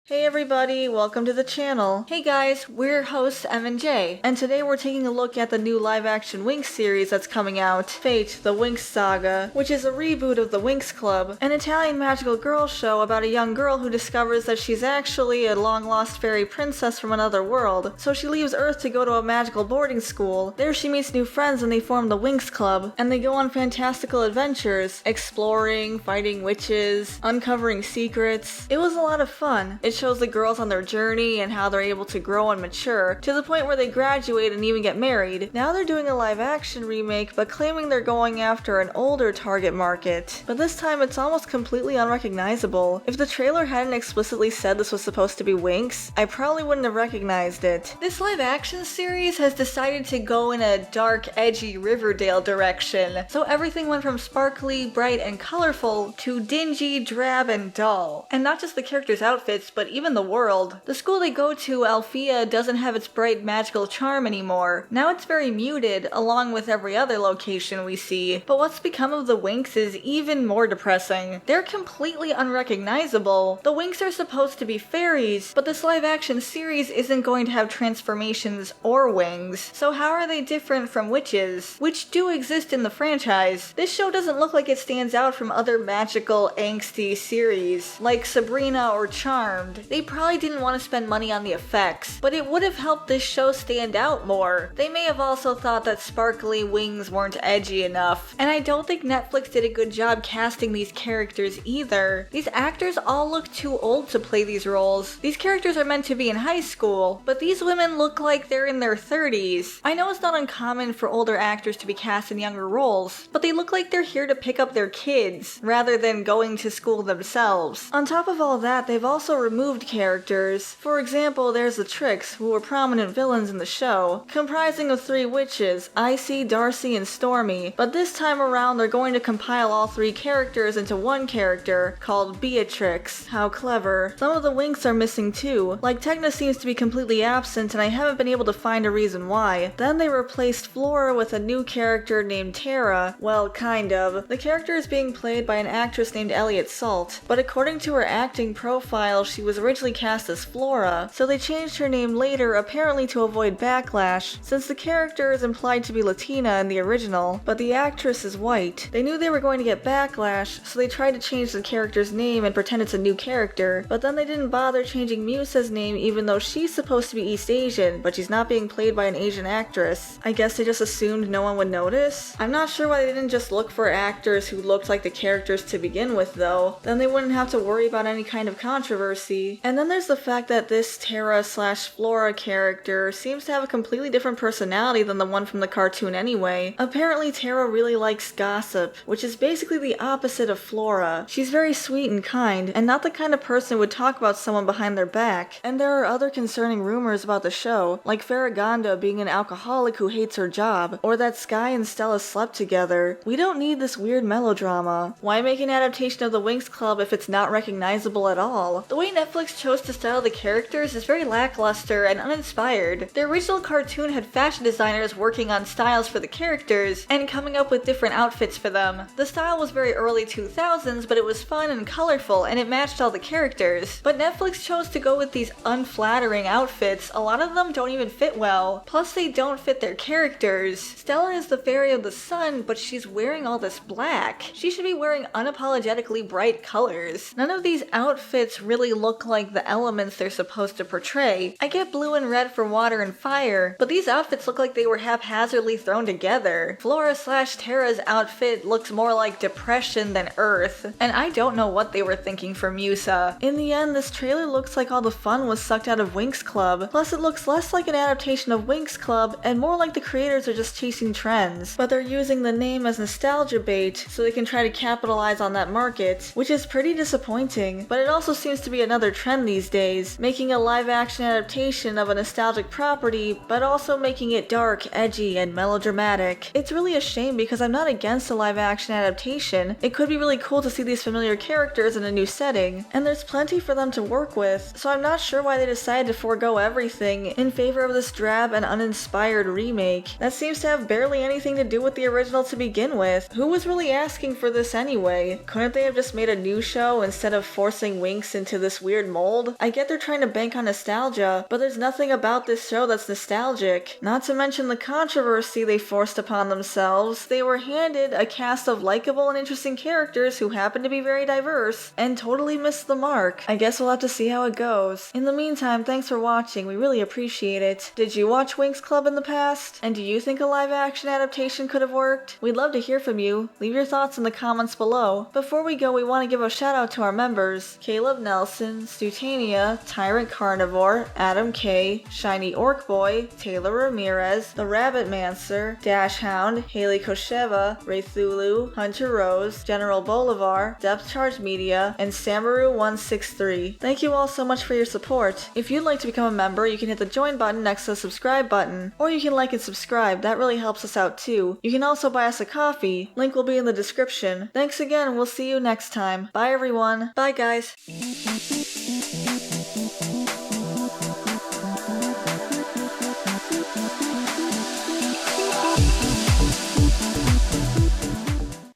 Hey everybody, welcome to the channel. Hey guys, we're hosts M and J, and today we're taking a look at the new live-action Winx series that's coming out, Fate, the Winx Saga, which is a reboot of the Winx Club, an Italian magical girl show about a young girl who discovers that she's actually a long-lost fairy princess from another world, so she leaves Earth to go to a magical boarding school. There she meets new friends and they form the Winx Club, and they go on fantastical adventures, exploring, fighting witches, uncovering secrets. It was a lot of fun. It shows the girls on their journey and how they're able to grow and mature to the point where they graduate and even get married. Now they're doing a live action remake but claiming they're going after an older target market. But this time it's almost completely unrecognizable. If the trailer hadn't explicitly said this was supposed to be Winx, I probably wouldn't have recognized it. This live action series has decided to go in a dark, edgy Riverdale direction. So everything went from sparkly, bright, and colorful to dingy, drab, and dull. And not just the characters' outfits, but even the world. The school they go to, Althea, doesn't have its bright magical charm anymore. Now it's very muted, along with every other location we see. But what's become of the Winx is even more depressing. They're completely unrecognizable. The Winx are supposed to be fairies, but this live action series isn't going to have transformations or wings. So how are they different from witches, which do exist in the franchise? This show doesn't look like it stands out from other magical, angsty series, like Sabrina or Charmed. They probably didn't want to spend money on the effects, but it would have helped this show stand out more. They may have also thought that sparkly wings weren't edgy enough, and I don't think Netflix did a good job casting these characters either. These actors all look too old to play these roles. These characters are meant to be in high school, but these women look like they're in their 30s. I know it's not uncommon for older actors to be cast in younger roles, but they look like they're here to pick up their kids, rather than going to school themselves. On top of all that, they've also removed characters. For example, there's the Tricks, who were prominent villains in the show, comprising of 3 witches, Icy, Darcy, and Stormy, but this time around they're going to compile all 3 characters into one character, called Beatrix. How clever. Some of the Winx are missing too, like Tecna seems to be completely absent and I haven't been able to find a reason why. Then they replaced Flora with a new character named Tara. Well, kind of. The character is being played by an actress named Elliot Salt, but according to her acting profile, she was originally cast as Flora, so they changed her name later apparently to avoid backlash, since the character is implied to be Latina in the original, but the actress is white. They knew they were going to get backlash, so they tried to change the character's name and pretend it's a new character, but then they didn't bother changing Musa's name even though she's supposed to be East Asian, but she's not being played by an Asian actress. I guess they just assumed no one would notice? I'm not sure why they didn't just look for actors who looked like the characters to begin with though. Then they wouldn't have to worry about any kind of controversy. And then there's the fact that this Tara/Flora character seems to have a completely different personality than the one from the cartoon anyway. Apparently Tara really likes gossip, which is basically the opposite of Flora. She's very sweet and kind, and not the kind of person who would talk about someone behind their back. And there are other concerning rumors about the show, like Farragonda being an alcoholic who hates her job, or that Sky and Stella slept together. We don't need this weird melodrama. Why make an adaptation of the Winx Club if it's not recognizable at all? The way Netflix chose to style the characters is very lackluster and uninspired. The original cartoon had fashion designers working on styles for the characters and coming up with different outfits for them. The style was very early 2000s, but it was fun and colorful and it matched all the characters. But Netflix chose to go with these unflattering outfits. A lot of them don't even fit well. Plus they don't fit their characters. Stella is the fairy of the sun, but she's wearing all this black. She should be wearing unapologetically bright colors. None of these outfits really look like the elements they're supposed to portray. I get blue and red for water and fire, but these outfits look like they were haphazardly thrown together. Flora/Tara's outfit looks more like depression than earth, and I don't know what they were thinking for Musa. In the end, this trailer looks like all the fun was sucked out of Winx Club, plus it looks less like an adaptation of Winx Club and more like the creators are just chasing trends, but they're using the name as nostalgia bait so they can try to capitalize on that market, which is pretty disappointing, but it also seems to be another trend these days, making a live-action adaptation of a nostalgic property, but also making it dark, edgy, and melodramatic. It's really a shame because I'm not against a live-action adaptation. It could be really cool to see these familiar characters in a new setting, and there's plenty for them to work with, so I'm not sure why they decided to forego everything in favor of this drab and uninspired remake that seems to have barely anything to do with the original to begin with. Who was really asking for this anyway? Couldn't they have just made a new show instead of forcing Winx into this weird weird mold. I get they're trying to bank on nostalgia, but there's nothing about this show that's nostalgic. Not to mention the controversy they forced upon themselves. They were handed a cast of likable and interesting characters who happen to be very diverse, and totally missed the mark. I guess we'll have to see how it goes. In the meantime, thanks for watching, we really appreciate it. Did you watch Winx Club in the past? And do you think a live action adaptation could have worked? We'd love to hear from you. Leave your thoughts in the comments below. Before we go, we want to give a shout out to our members: Caleb Nelson, Stutania, Tyrant Carnivore, Adam K, Shiny Orc Boy, Taylor Ramirez, The Rabbit Mancer, Dash Hound, Haley Kosheva, Raythulu, Hunter Rose, General Bolivar, Depth Charge Media, and Samaru163. Thank you all so much for your support. If you'd like to become a member, you can hit the join button next to the subscribe button, or you can like and subscribe. That really helps us out too. You can also buy us a coffee. Link will be in the description. Thanks again, we'll see you next time. Bye everyone. Bye guys.